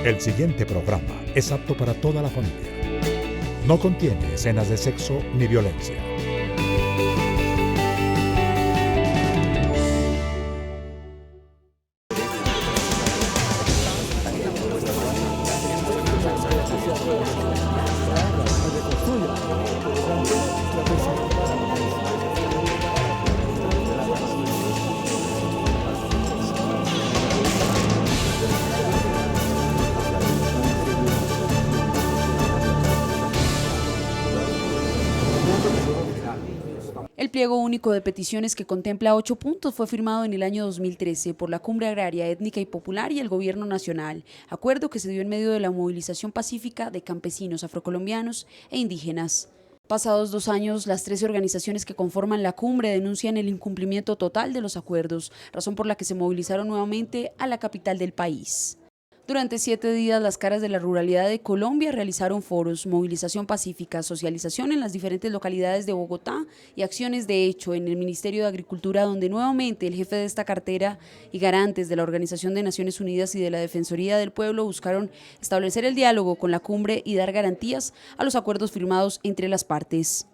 El siguiente programa es apto para toda la familia. No contiene escenas de sexo ni violencia. El pliego único de peticiones que contempla 8 puntos fue firmado en el año 2013 por la Cumbre Agraria, Étnica y Popular y el Gobierno Nacional, acuerdo que se dio en medio de la movilización pacífica de campesinos afrocolombianos e indígenas. Pasados 2 años, las 13 organizaciones que conforman la cumbre denuncian el incumplimiento total de los acuerdos, razón por la que se movilizaron nuevamente a la capital del país. Durante 7 días, las caras de la ruralidad de Colombia realizaron foros, movilización pacífica, socialización en las diferentes localidades de Bogotá y acciones de hecho en el Ministerio de Agricultura, donde nuevamente el jefe de esta cartera y garantes de la Organización de Naciones Unidas y de la Defensoría del Pueblo buscaron establecer el diálogo con la cumbre y dar garantías a los acuerdos firmados entre las partes.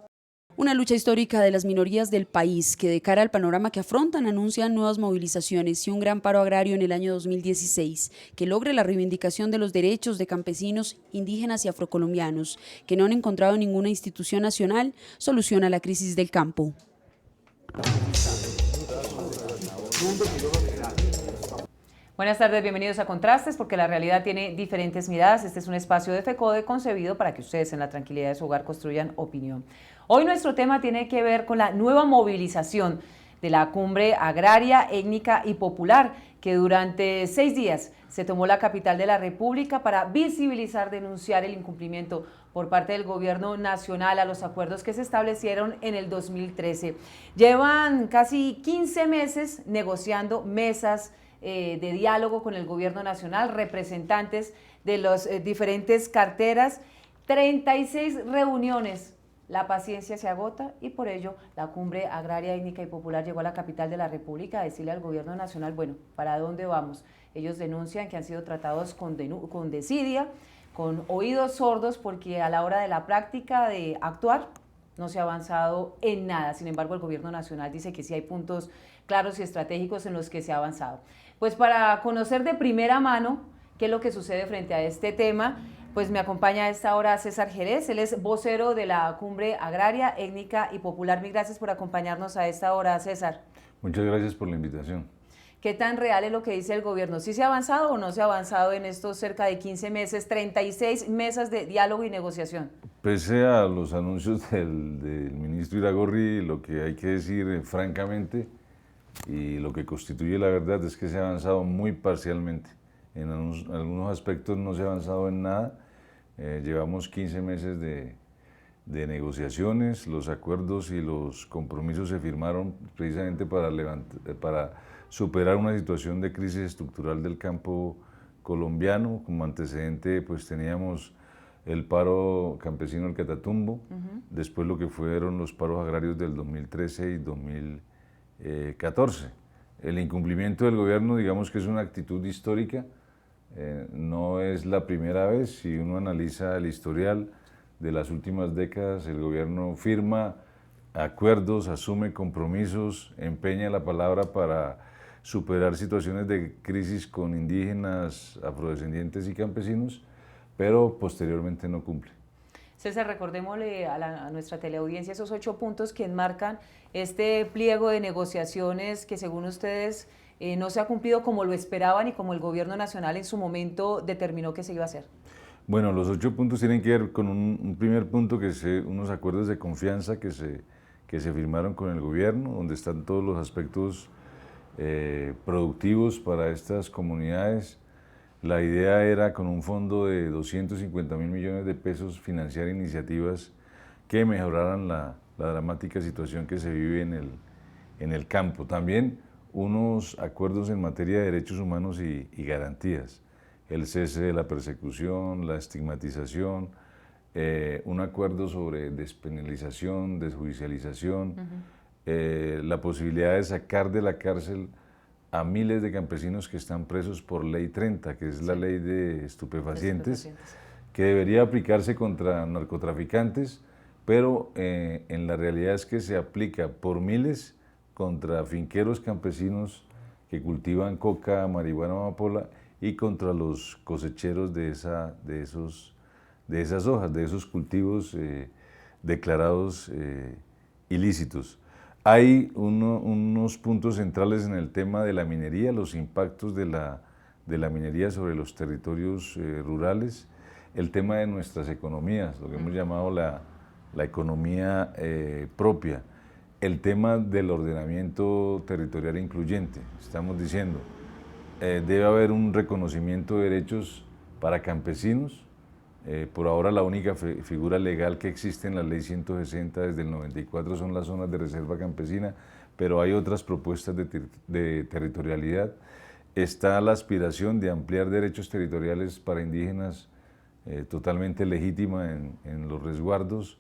Una lucha histórica de las minorías del país que de cara al panorama que afrontan anuncian nuevas movilizaciones y un gran paro agrario en el año 2016 que logre la reivindicación de los derechos de campesinos, indígenas y afrocolombianos que no han encontrado ninguna institución nacional solución a la crisis del campo. Buenas tardes, bienvenidos a Contrastes, porque la realidad tiene diferentes miradas. Este es un espacio de FECODE concebido para que ustedes en la tranquilidad de su hogar construyan opinión. Hoy nuestro tema tiene que ver con la nueva movilización de la Cumbre Agraria, Étnica y Popular, que durante 6 días se tomó la capital de la República para visibilizar, denunciar el incumplimiento por parte del Gobierno Nacional a los acuerdos que se establecieron en el 2013. Llevan casi 15 meses negociando mesas de diálogo con el Gobierno Nacional, representantes de las diferentes carteras, 36 reuniones. La paciencia se agota y por ello la Cumbre Agraria, Étnica y Popular llegó a la capital de la República a decirle al Gobierno Nacional, bueno, ¿para dónde vamos? Ellos denuncian que han sido tratados con desidia, con oídos sordos, porque a la hora de la práctica de actuar no se ha avanzado en nada. Sin embargo, el Gobierno Nacional dice que sí hay puntos claros y estratégicos en los que se ha avanzado. Pues para conocer de primera mano qué es lo que sucede frente a este tema, pues me acompaña a esta hora César Jerez, él es vocero de la Cumbre Agraria, Étnica y Popular. Mil gracias por acompañarnos a esta hora, César. Muchas gracias por la invitación. ¿Qué tan real es lo que dice el gobierno? ¿Sí se ha avanzado o no se ha avanzado en estos cerca de 15 meses, 36 mesas de diálogo y negociación? Pese a los anuncios del ministro Iragorri, lo que hay que decir francamente y lo que constituye la verdad es que se ha avanzado muy parcialmente. En algunos aspectos no se ha avanzado en nada. Llevamos 15 meses de negociaciones, los acuerdos y los compromisos se firmaron precisamente para superar una situación de crisis estructural del campo colombiano. Como antecedente pues teníamos el paro campesino del Catatumbo, después lo que fueron los paros agrarios del 2013 y 2014. El incumplimiento del gobierno, digamos que es una actitud histórica, no es la primera vez. Si uno analiza el historial de las últimas décadas, el gobierno firma acuerdos, asume compromisos, empeña la palabra para superar situaciones de crisis con indígenas, afrodescendientes y campesinos, pero posteriormente no cumple. César, recordémosle a nuestra teleaudiencia esos 8 puntos que enmarcan este pliego de negociaciones que según ustedes no se ha cumplido como lo esperaban y como el Gobierno Nacional en su momento determinó que se iba a hacer. Bueno, los 8 puntos tienen que ver con un primer punto, que es unos acuerdos de confianza que se firmaron con el gobierno, donde están todos los aspectos productivos para estas comunidades. La idea era, con un fondo de 250.000 millones de pesos, financiar iniciativas que mejoraran la dramática situación que se vive en el campo. También unos acuerdos en materia de derechos humanos y garantías, el cese de la persecución, la estigmatización, un acuerdo sobre despenalización, desjudicialización, la posibilidad de sacar de la cárcel a miles de campesinos que están presos por Ley 30, que es la ley de estupefacientes, que debería aplicarse contra narcotraficantes, pero en la realidad es que se aplica por miles contra finqueros campesinos que cultivan coca, marihuana o amapola y contra los cosecheros de esas hojas, de esos cultivos declarados ilícitos. Hay unos puntos centrales en el tema de la minería, los impactos de la minería sobre los territorios rurales, el tema de nuestras economías, lo que hemos llamado la economía propia, el tema del ordenamiento territorial incluyente. Estamos diciendo, debe haber un reconocimiento de derechos para campesinos. Por ahora la única figura legal que existe en la ley 160 desde el 94 son las zonas de reserva campesina, pero hay otras propuestas de territorialidad. Está la aspiración de ampliar derechos territoriales para indígenas totalmente legítima en los resguardos,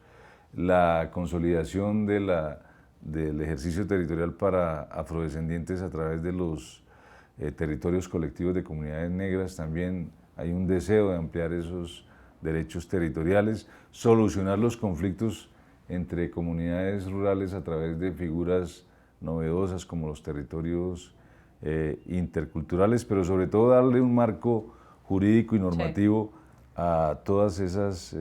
la consolidación del ejercicio territorial para afrodescendientes a través de los territorios colectivos de comunidades negras. También hay un deseo de ampliar esos derechos territoriales, solucionar los conflictos entre comunidades rurales a través de figuras novedosas como los territorios interculturales, pero sobre todo darle un marco jurídico y normativo a todas esas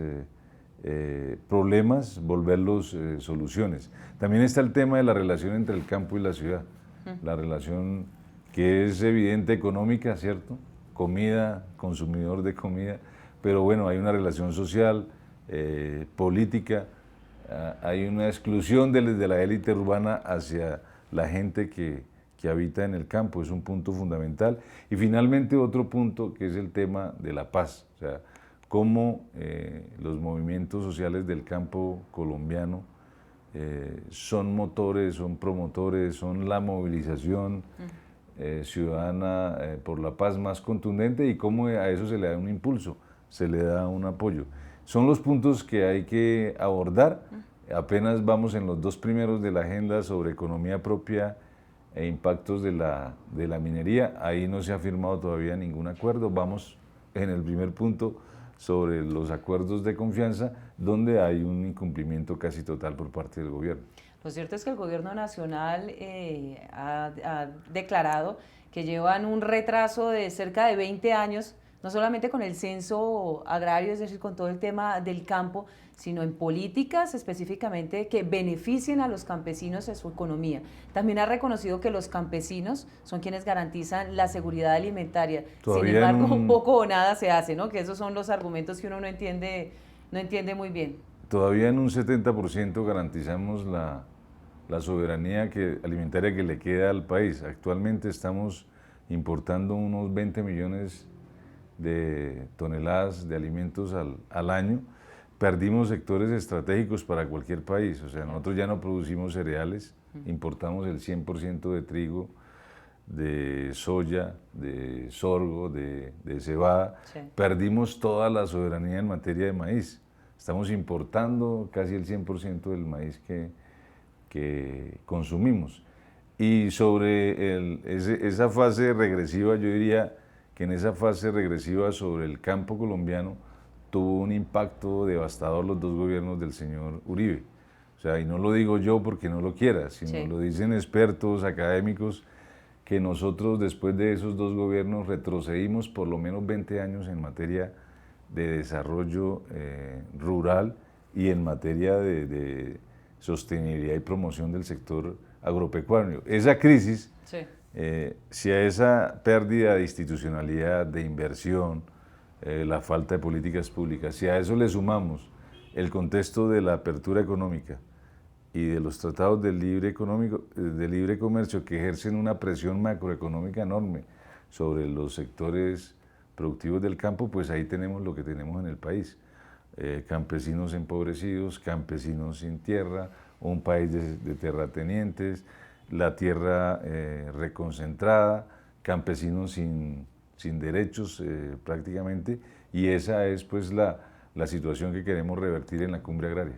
problemas, volverlos soluciones. También está el tema de la relación entre el campo y la ciudad, la relación que es evidente económica, ¿cierto? Comida, consumidor de comida, pero bueno, hay una relación social, política, hay una exclusión de la élite urbana hacia la gente que habita en el campo, es un punto fundamental. Y finalmente otro punto que es el tema de la paz, o sea, cómo los movimientos sociales del campo colombiano son motores, son promotores, son la movilización ciudadana por la paz más contundente y cómo a eso se le da un impulso, se le da un apoyo. Son los puntos que hay que abordar. Apenas vamos en los 2 primeros de la agenda sobre economía propia e impactos de la minería. Ahí no se ha firmado todavía ningún acuerdo. Vamos en el primer punto sobre los acuerdos de confianza, donde hay un incumplimiento casi total por parte del gobierno. Lo cierto es que el gobierno nacional ha declarado que llevan un retraso de cerca de 20 años, no solamente con el censo agrario, es decir, con todo el tema del campo, sino en políticas específicamente que beneficien a los campesinos en su economía. También ha reconocido que los campesinos son quienes garantizan la seguridad alimentaria. Todavía sin embargo, poco o nada se hace, ¿no? Que esos son los argumentos que uno no entiende muy bien. Todavía en un 70% garantizamos la soberanía alimentaria que le queda al país. Actualmente estamos importando unos 20 millones de toneladas de alimentos al año. Perdimos sectores estratégicos para cualquier país, o sea, nosotros ya no producimos cereales, importamos el 100% de trigo, de soya, de sorgo, de cebada, perdimos toda la soberanía en materia de maíz, estamos importando casi el 100% del maíz que consumimos. Y sobre esa fase regresiva, yo diría que en esa fase regresiva sobre el campo colombiano tuvo un impacto devastador los 2 gobiernos del señor Uribe. O sea, y no lo digo yo porque no lo quiera, sino lo dicen expertos, académicos, que nosotros después de esos 2 gobiernos retrocedimos por lo menos 20 años en materia de desarrollo rural y en materia de sostenibilidad y promoción del sector agropecuario. Esa crisis, si a esa pérdida de institucionalidad, de inversión, la falta de políticas públicas, si a eso le sumamos el contexto de la apertura económica y de los tratados de libre comercio que ejercen una presión macroeconómica enorme sobre los sectores productivos del campo, pues ahí tenemos lo que tenemos en el país. Campesinos empobrecidos, campesinos sin tierra, un país de terratenientes, la tierra reconcentrada, campesinos sin derechos prácticamente, y esa es pues la situación que queremos revertir en la cumbre agraria.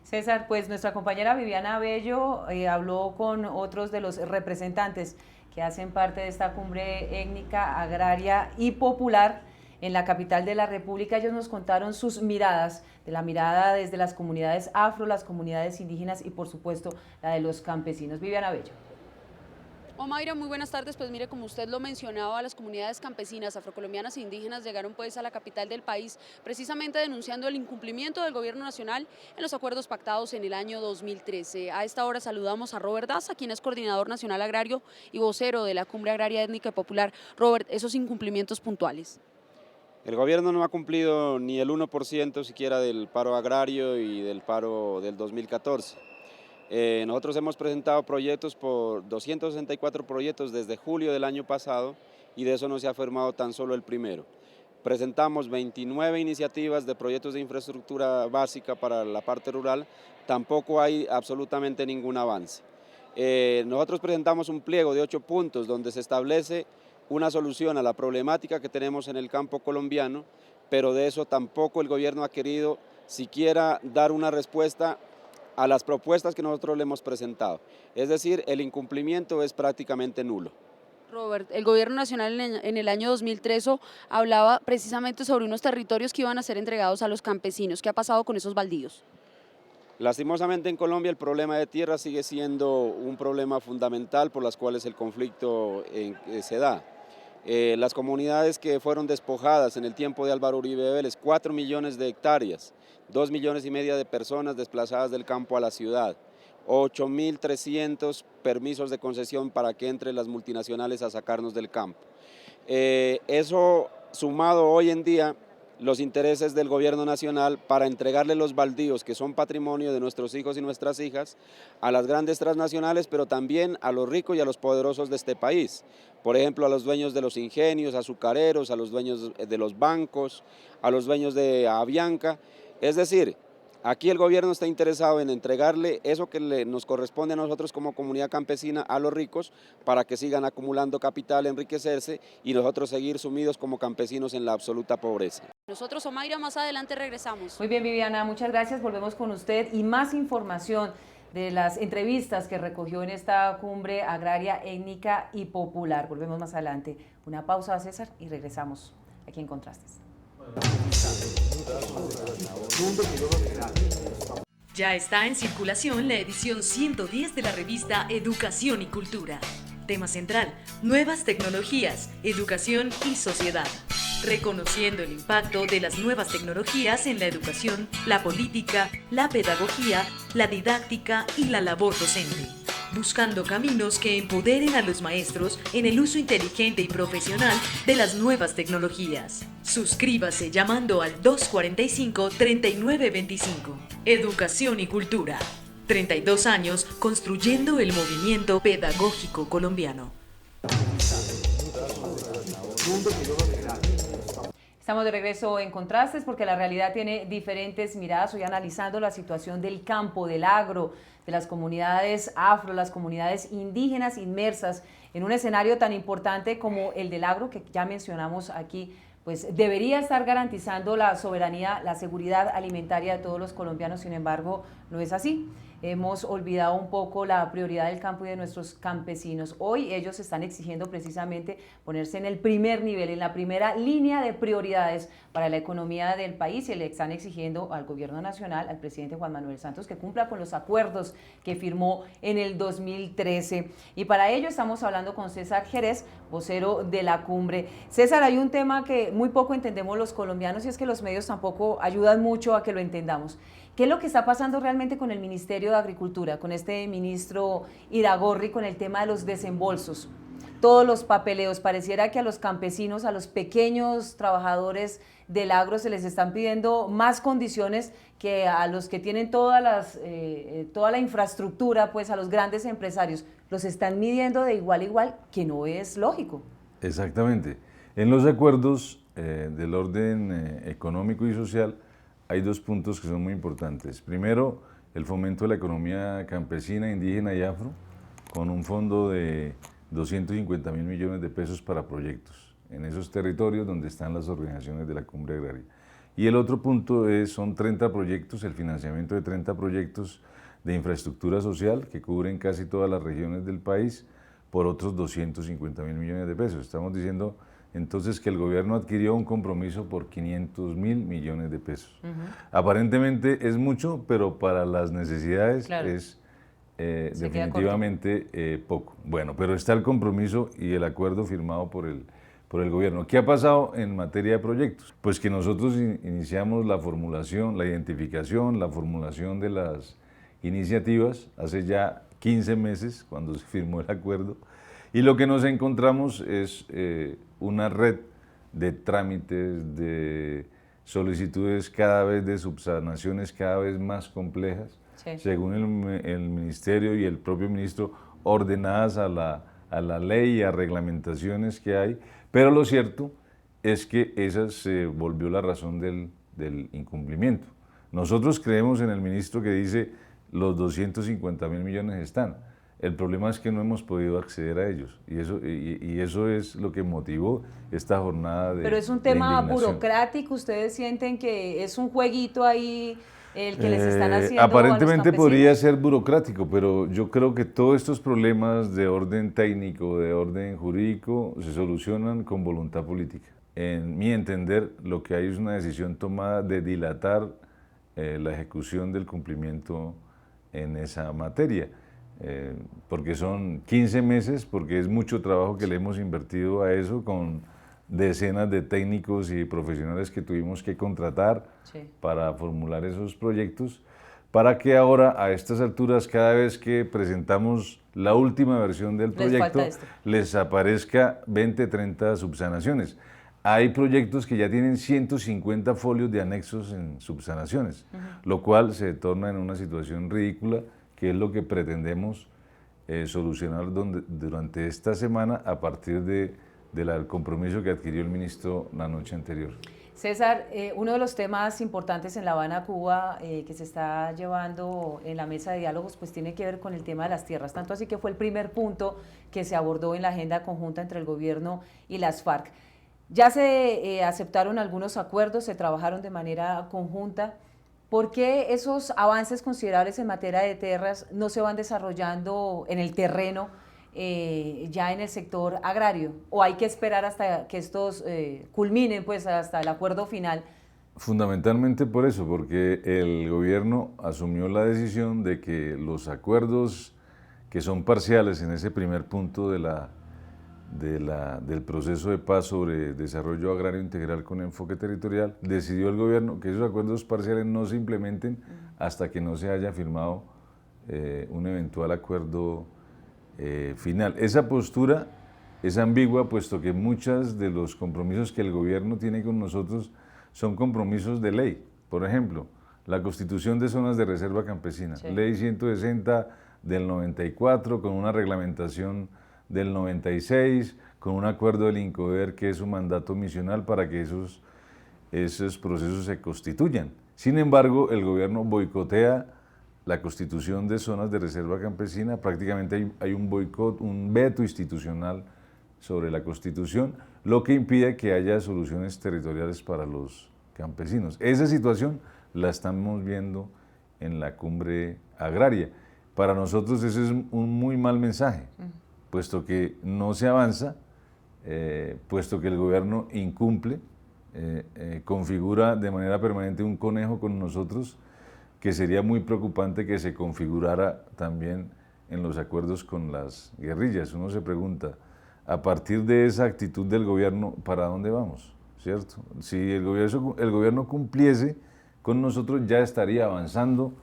César, pues nuestra compañera Viviana Bello habló con otros de los representantes que hacen parte de esta cumbre étnica, agraria y popular en la capital de la República. Ellos nos contaron sus miradas, de la mirada desde las comunidades afro, las comunidades indígenas y por supuesto la de los campesinos. Viviana Bello. Omaira, muy buenas tardes. Pues mire, como usted lo mencionaba, las comunidades campesinas, afrocolombianas e indígenas llegaron pues a la capital del país precisamente denunciando el incumplimiento del gobierno nacional en los acuerdos pactados en el año 2013. A esta hora saludamos a Robert Daza, quien es coordinador nacional agrario y vocero de la Cumbre Agraria Étnica y Popular. Robert, esos incumplimientos puntuales. El gobierno no ha cumplido ni el 1% siquiera del paro agrario y del paro del 2014. Nosotros hemos presentado proyectos por 264 proyectos desde julio del año pasado y de eso no se ha firmado tan solo el primero. Presentamos 29 iniciativas de proyectos de infraestructura básica para la parte rural, tampoco hay absolutamente ningún avance. Nosotros presentamos un pliego de 8 puntos donde se establece una solución a la problemática que tenemos en el campo colombiano, pero de eso tampoco el gobierno ha querido siquiera dar una respuesta a las propuestas que nosotros le hemos presentado. Es decir, el incumplimiento es prácticamente nulo. Robert, el gobierno nacional en el año 2013 hablaba precisamente sobre unos territorios que iban a ser entregados a los campesinos. ¿Qué ha pasado con esos baldíos? Lastimosamente en Colombia el problema de tierra sigue siendo un problema fundamental por las cuales el conflicto se da. Las comunidades que fueron despojadas en el tiempo de Álvaro Uribe Vélez, 4 millones de hectáreas, 2,5 millones de personas desplazadas del campo a la ciudad, 8.300 permisos de concesión para que entren las multinacionales a sacarnos del campo. Eso sumado hoy en día los intereses del gobierno nacional para entregarle los baldíos que son patrimonio de nuestros hijos y nuestras hijas a las grandes transnacionales, pero también a los ricos y a los poderosos de este país. Por ejemplo, a los dueños de los ingenios azucareros, a los dueños de los bancos, a los dueños de Avianca. Es decir, aquí el gobierno está interesado en entregarle eso que nos corresponde a nosotros como comunidad campesina a los ricos para que sigan acumulando capital, enriquecerse y nosotros seguir sumidos como campesinos en la absoluta pobreza. Nosotros, Omaira, más adelante regresamos. Muy bien, Viviana, muchas gracias. Volvemos con usted y más información de las entrevistas que recogió en esta cumbre agraria, étnica y popular. Volvemos más adelante. Una pausa, César, y regresamos aquí en Contrastes. Ya está en circulación la edición 110 de la revista Educación y Cultura. Tema central: nuevas tecnologías, educación y sociedad. Reconociendo el impacto de las nuevas tecnologías en la educación, la política, la pedagogía, la didáctica y la labor docente. Buscando caminos que empoderen a los maestros en el uso inteligente y profesional de las nuevas tecnologías. Suscríbase llamando al 245-3925. Educación y Cultura. 32 años construyendo el movimiento pedagógico colombiano. Estamos de regreso en Contrastes porque la realidad tiene diferentes miradas. Hoy analizando la situación del campo, del agro, de las comunidades afro, las comunidades indígenas inmersas en un escenario tan importante como el del agro, que ya mencionamos aquí, pues debería estar garantizando la soberanía, la seguridad alimentaria de todos los colombianos. Sin embargo, no es así. Hemos olvidado un poco la prioridad del campo y de nuestros campesinos. Hoy ellos están exigiendo precisamente ponerse en el primer nivel, en la primera línea de prioridades para la economía del país, y le están exigiendo al gobierno nacional, al presidente Juan Manuel Santos, que cumpla con los acuerdos que firmó en el 2013. Y para ello estamos hablando con César Jerez, vocero de la cumbre. César, hay un tema que muy poco entendemos los colombianos y es que los medios tampoco ayudan mucho a que lo entendamos. ¿Qué es lo que está pasando realmente con el Ministerio de Agricultura, con este ministro Iragorri, con el tema de los desembolsos? Todos los papeleos, pareciera que a los campesinos, a los pequeños trabajadores del agro se les están pidiendo más condiciones que a los que tienen toda la infraestructura, pues a los grandes empresarios. Los están midiendo de igual a igual, que no es lógico. Exactamente. En los acuerdos del orden económico y social, hay dos puntos que son muy importantes. Primero, el fomento de la economía campesina, indígena y afro, con un fondo de 250.000 millones de pesos para proyectos en esos territorios donde están las organizaciones de la Cumbre Agraria. Y el otro punto son 30 proyectos, el financiamiento de 30 proyectos de infraestructura social que cubren casi todas las regiones del país, por otros 250.000 millones de pesos. Estamos diciendo entonces que el gobierno adquirió un compromiso por 500.000 millones de pesos. Aparentemente es mucho, pero para las necesidades es definitivamente poco. Bueno, pero está el compromiso y el acuerdo firmado por el gobierno. ¿Qué ha pasado en materia de proyectos? Pues que nosotros iniciamos la formulación, la identificación, la formulación de las iniciativas hace ya 15 meses, cuando se firmó el acuerdo, y lo que nos encontramos es una red de trámites, de solicitudes cada vez de subsanaciones cada vez más complejas, según el ministerio y el propio ministro, ordenadas a la ley y a reglamentaciones que hay, pero lo cierto es que esa se volvió la razón del incumplimiento. Nosotros creemos en el ministro que dice los 250.000 millones están. El problema es que no hemos podido acceder a ellos y eso es lo que motivó esta jornada de Pero es un tema indignación. burocrático, ¿ustedes sienten que es un jueguito ahí el que les están haciendo Aparentemente a los podría ser burocrático, pero yo creo que todos estos problemas de orden técnico, de orden jurídico, se solucionan con voluntad política. En mi entender, lo que hay es una decisión tomada de dilatar la ejecución del cumplimiento en esa materia, porque son 15 meses, porque es mucho trabajo que le hemos invertido a eso con decenas de técnicos y profesionales que tuvimos que contratar para formular esos proyectos, para que ahora a estas alturas cada vez que presentamos la última versión del proyecto les aparezca 20, 30 subsanaciones. Hay proyectos que ya tienen 150 folios de anexos en subsanaciones, lo cual se torna en una situación ridícula, que es lo que pretendemos solucionar durante esta semana a partir del compromiso que adquirió el ministro la noche anterior. César, uno de los temas importantes en La Habana, Cuba, que se está llevando en la mesa de diálogos, pues tiene que ver con el tema de las tierras, tanto así que fue el primer punto que se abordó en la agenda conjunta entre el gobierno y las FARC. Ya se aceptaron algunos acuerdos, se trabajaron de manera conjunta. ¿Por qué esos avances considerables en materia de tierras no se van desarrollando en el terreno, ya en el sector agrario? ¿O hay que esperar hasta que estos culminen, pues hasta el acuerdo final? Fundamentalmente por eso, porque el gobierno asumió la decisión de que los acuerdos que son parciales en ese primer punto del proceso de paz sobre desarrollo agrario integral con enfoque territorial, decidió el gobierno que esos acuerdos parciales no se implementen hasta que no se haya firmado un eventual acuerdo final. Esa postura es ambigua, puesto que muchos de los compromisos que el gobierno tiene con nosotros son compromisos de ley. Por ejemplo, la constitución de zonas de reserva campesina, ley 160 del 94, con una reglamentación del 96, con un acuerdo del INCODER que es un mandato misional para que esos procesos se constituyan. Sin embargo, el gobierno boicotea la constitución de zonas de reserva campesina, prácticamente hay un boicot, un veto institucional sobre la constitución, lo que impide que haya soluciones territoriales para los campesinos. Esa situación la estamos viendo en la cumbre agraria. Para nosotros ese es un muy mal mensaje, puesto que no se avanza, puesto que el gobierno incumple, configura de manera permanente un conejo con nosotros, que sería muy preocupante que se configurara también en los acuerdos con las guerrillas. Uno se pregunta, a partir de esa actitud del gobierno, ¿para dónde vamos? ¿Cierto? Si el gobierno cumpliese con nosotros, ya estaría avanzando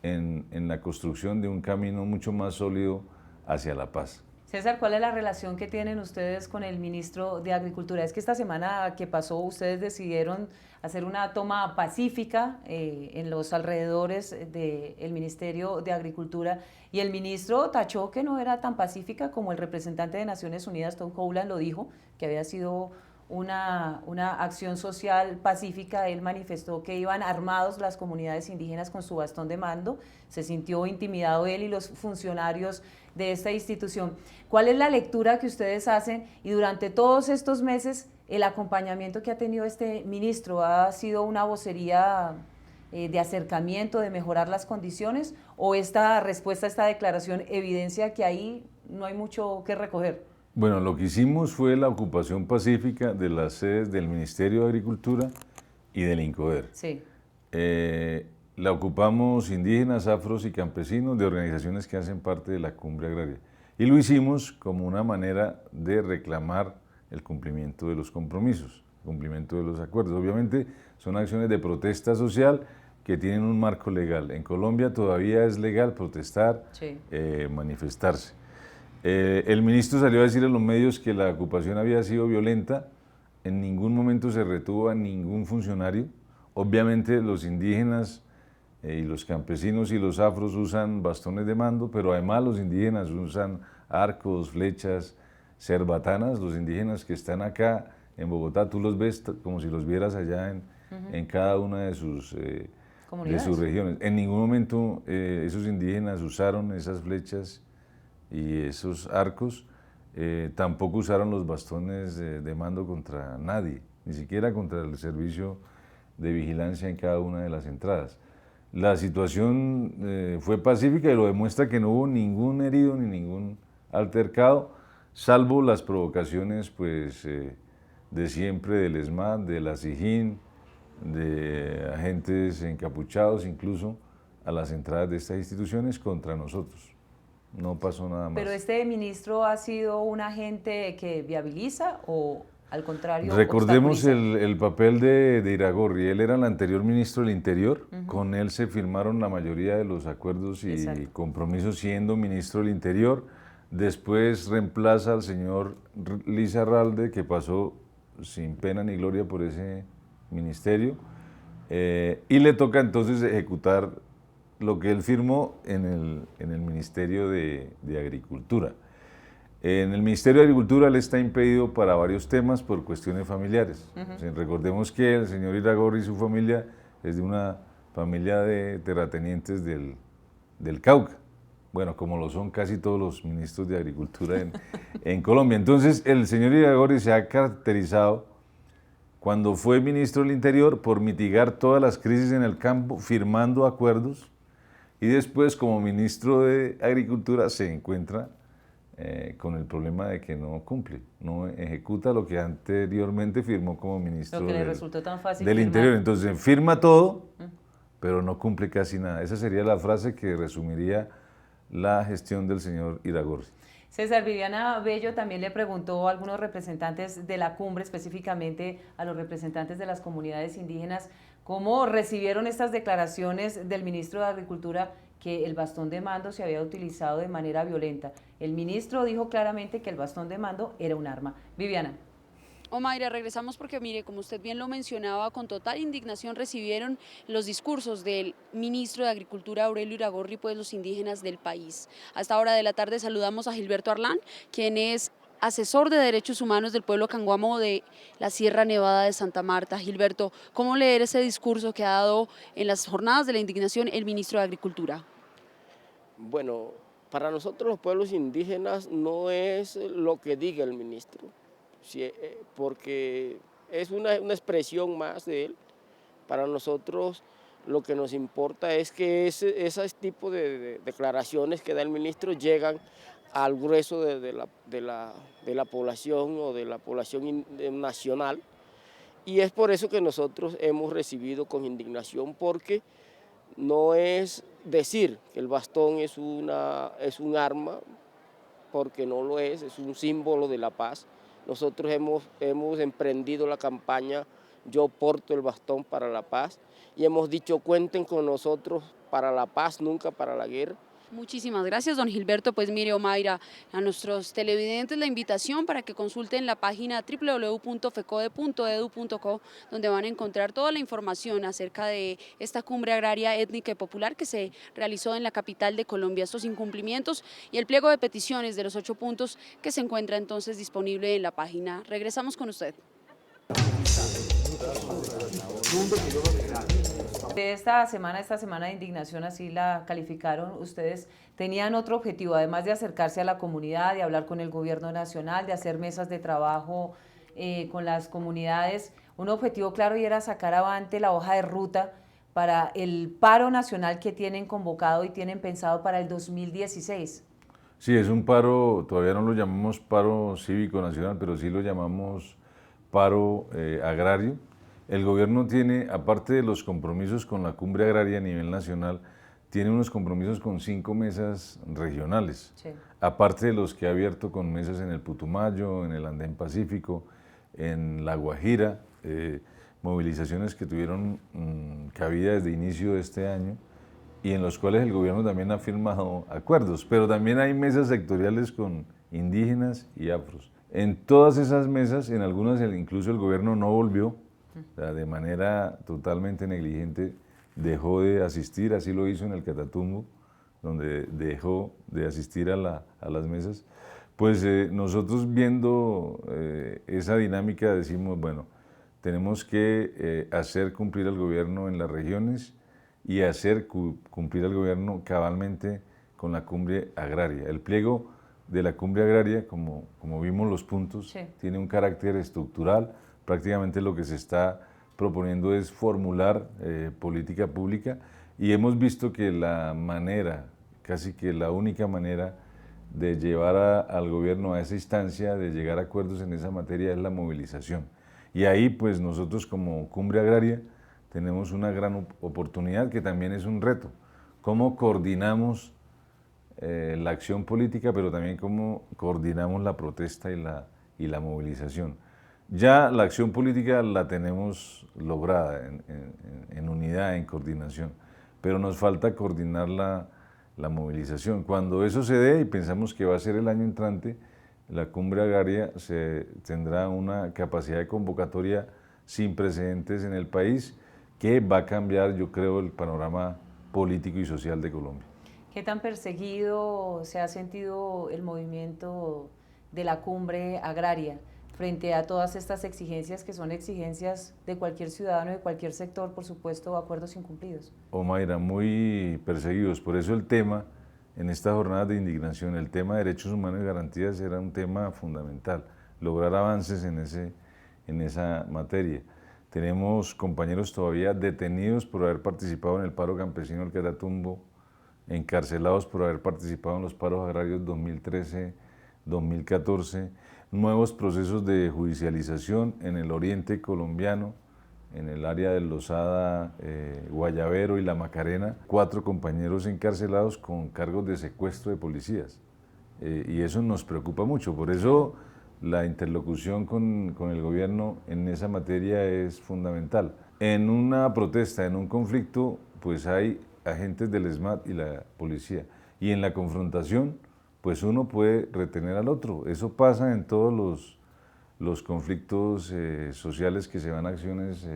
en la construcción de un camino mucho más sólido hacia la paz. César, ¿cuál es la relación que tienen ustedes con el ministro de Agricultura? Es que esta semana que pasó ustedes decidieron hacer una toma pacífica en los alrededores del Ministerio de Agricultura y el ministro tachó que no era tan pacífica como el representante de Naciones Unidas, Tom Howland, lo dijo, que había sido una acción social pacífica. Él manifestó que iban armados las comunidades indígenas con su bastón de mando, se sintió intimidado él y los funcionarios de esta institución. ¿Cuál es la lectura que ustedes hacen y durante todos estos meses el acompañamiento que ha tenido este ministro? ¿Ha sido una vocería de acercamiento, de mejorar las condiciones, o esta respuesta a esta declaración evidencia que ahí no hay mucho que recoger. Bueno, lo que hicimos fue la ocupación pacífica de las sedes del Ministerio de Agricultura y del INCODER. Sí. La ocupamos indígenas, afros y campesinos de organizaciones que hacen parte de la Cumbre Agraria. Y lo hicimos como una manera de reclamar el cumplimiento de los compromisos, el cumplimiento de los acuerdos. Obviamente son acciones de protesta social que tienen un marco legal. En Colombia todavía es legal protestar, Sí. Manifestarse. El ministro salió a decir en los medios que la ocupación había sido violenta, en ningún momento se retuvo a ningún funcionario. Obviamente los indígenas y los campesinos y los afros usan bastones de mando, pero además los indígenas usan arcos, flechas, cerbatanas. Los indígenas que están acá en Bogotá, tú los ves como si los vieras allá en cada una de sus regiones. En ningún momento esos indígenas usaron esas flechas y esos arcos, tampoco usaron los bastones de mando contra nadie, ni siquiera contra el servicio de vigilancia en cada una de las entradas. La situación fue pacífica y lo demuestra que no hubo ningún herido ni ningún altercado, salvo las provocaciones pues, de siempre del ESMAD, de la SIJIN, de agentes encapuchados incluso a las entradas de estas instituciones contra nosotros. No pasó nada más. ¿Pero este ministro ha sido un agente que viabiliza o al contrario? Recordemos el papel de Iragorri. Él era el anterior ministro del Interior. Con él se firmaron la mayoría de los acuerdos y compromisos siendo ministro del Interior. Después reemplaza al señor Lizarralde, que pasó sin pena ni gloria por ese ministerio. Y le toca entonces ejecutar lo que él firmó en el Ministerio de Agricultura. En el Ministerio de Agricultura él está impedido para varios temas por cuestiones familiares. Recordemos que el señor Iragorri y su familia es de una familia de terratenientes del Cauca. Bueno, como lo son casi todos los ministros de Agricultura en Colombia. Entonces el señor Iragorri se ha caracterizado cuando fue ministro del Interior por mitigar todas las crisis en el campo, firmando acuerdos, y después como ministro de Agricultura se encuentra con el problema de que no cumple, no ejecuta lo que anteriormente firmó como ministro del Interior. Entonces firma todo, pero no cumple casi nada. Esa sería la frase que resumiría la gestión del señor Iragorri. César, Viviana Bello también le preguntó a algunos representantes de la cumbre, específicamente a los representantes de las comunidades indígenas, cómo recibieron estas declaraciones del ministro de Agricultura que el bastón de mando se había utilizado de manera violenta. El ministro dijo claramente que el bastón de mando era un arma. Viviana. Omaira, regresamos porque mire, como usted bien lo mencionaba, con total indignación recibieron los discursos del ministro de Agricultura Aurelio Iragorri, pues los indígenas del país. A esta hora de la tarde saludamos a Gilberto Arlán, quien es asesor de Derechos Humanos del pueblo canguamo de la Sierra Nevada de Santa Marta. Gilberto, ¿cómo leer ese discurso que ha dado en las jornadas de la indignación el ministro de Agricultura? Bueno, para nosotros los pueblos indígenas no es lo que diga el ministro, porque es una expresión más de él. Para nosotros lo que nos importa es que ese tipo de declaraciones que da el ministro llegan al grueso de la población o de la población nacional, y es por eso que nosotros hemos recibido con indignación, porque no es decir que el bastón es un arma, porque no lo es un símbolo de la paz. Nosotros hemos emprendido la campaña Yo porto el bastón para la paz, y hemos dicho cuenten con nosotros para la paz, nunca para la guerra. Muchísimas gracias, don Gilberto. Pues mire, Omaira, a nuestros televidentes la invitación para que consulten la página www.fecode.edu.co, donde van a encontrar toda la información acerca de esta cumbre agraria, étnica y popular que se realizó en la capital de Colombia, estos incumplimientos y el pliego de peticiones de los 8 puntos que se encuentra entonces disponible en la página. Regresamos con usted. Esta semana de indignación, así la calificaron, ustedes tenían otro objetivo, además de acercarse a la comunidad, de hablar con el gobierno nacional, de hacer mesas de trabajo con las comunidades. Un objetivo claro, y era sacar avante la hoja de ruta para el paro nacional que tienen convocado y tienen pensado para el 2016. Sí, es un paro, todavía no lo llamamos paro cívico nacional, pero sí lo llamamos paro agrario. El gobierno tiene, aparte de los compromisos con la cumbre agraria a nivel nacional, tiene unos compromisos con 5 mesas regionales, Sí. aparte de los que ha abierto con mesas en el Putumayo, en el Andén Pacífico, en La Guajira, movilizaciones que tuvieron cabida desde inicio de este año y en los cuales el gobierno también ha firmado acuerdos, pero también hay mesas sectoriales con indígenas y afros. En todas esas mesas, en algunas incluso el gobierno no volvió, o sea, de manera totalmente negligente dejó de asistir, así lo hizo en el Catatumbo, donde dejó de asistir a las mesas. Pues nosotros viendo esa dinámica decimos, bueno, tenemos que hacer cumplir al gobierno en las regiones y hacer cumplir al gobierno cabalmente con la cumbre agraria. El pliego de la cumbre agraria, como vimos los puntos, Sí. tiene un carácter estructural. Prácticamente lo que se está proponiendo es formular política pública y hemos visto que la manera, casi que la única manera de llevar al gobierno a esa instancia, de llegar a acuerdos en esa materia es la movilización. Y ahí pues nosotros como cumbre agraria tenemos una gran oportunidad que también es un reto. ¿Cómo coordinamos la acción política, pero también cómo coordinamos la protesta y la movilización? Ya la acción política la tenemos lograda en unidad, en coordinación, pero nos falta coordinar la movilización. Cuando eso se dé, y pensamos que va a ser el año entrante, la cumbre agraria tendrá una capacidad de convocatoria sin precedentes en el país que va a cambiar, yo creo, el panorama político y social de Colombia. ¿Qué tan perseguido se ha sentido el movimiento de la cumbre agraria frente a todas estas exigencias que son exigencias de cualquier ciudadano, de cualquier sector, por supuesto, acuerdos incumplidos? Mayra, muy perseguidos. Por eso el tema, en esta jornada de indignación, el tema de derechos humanos y garantías era un tema fundamental, lograr avances en esa materia. Tenemos compañeros todavía detenidos por haber participado en el paro campesino del Catatumbo, encarcelados por haber participado en los paros agrarios 2013, 2014, nuevos procesos de judicialización en el oriente colombiano, en el área de Lozada, Guayavero y La Macarena, 4 compañeros encarcelados con cargos de secuestro de policías. Y eso nos preocupa mucho, por eso la interlocución con el gobierno en esa materia es fundamental. En una protesta, en un conflicto, pues hay agentes del ESMAD y la policía, y en la confrontación, pues uno puede retener al otro. Eso pasa en todos los conflictos sociales que se van a acciones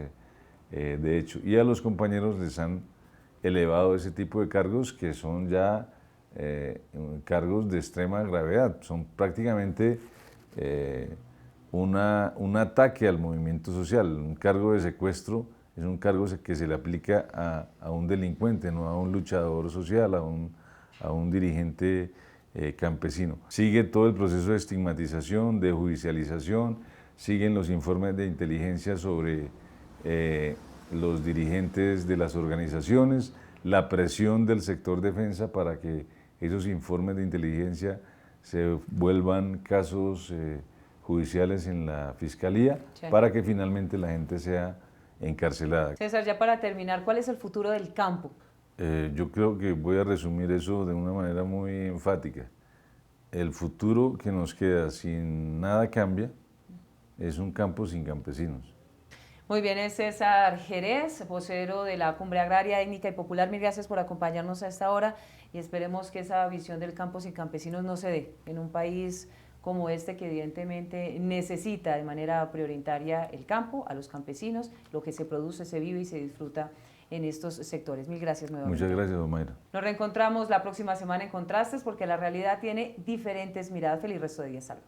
de hecho. Y a los compañeros les han elevado ese tipo de cargos que son ya cargos de extrema gravedad. Son prácticamente un ataque al movimiento social. Un cargo de secuestro es un cargo que se le aplica a un delincuente, no a un luchador social, a un dirigente campesino. Sigue todo el proceso de estigmatización, de judicialización, siguen los informes de inteligencia sobre los dirigentes de las organizaciones, la presión del sector defensa para que esos informes de inteligencia se vuelvan casos judiciales en la fiscalía, sí, para que finalmente la gente sea encarcelada. César, ya para terminar, ¿cuál es el futuro del campo? Yo creo que voy a resumir eso de una manera muy enfática. El futuro que nos queda si nada cambia es un campo sin campesinos. Muy bien, es César Jerez, vocero de la Cumbre Agraria, Étnica y Popular. Mil gracias por acompañarnos a esta hora y esperemos que esa visión del campo sin campesinos no se dé en un país como este que evidentemente necesita de manera prioritaria el campo, a los campesinos, lo que se produce, se vive y se disfruta en estos sectores. Mil gracias nuevamente. Muchas gracias, Mayra. Nos reencontramos la próxima semana en Contrastes porque la realidad tiene diferentes miradas. Feliz resto de día. Salud.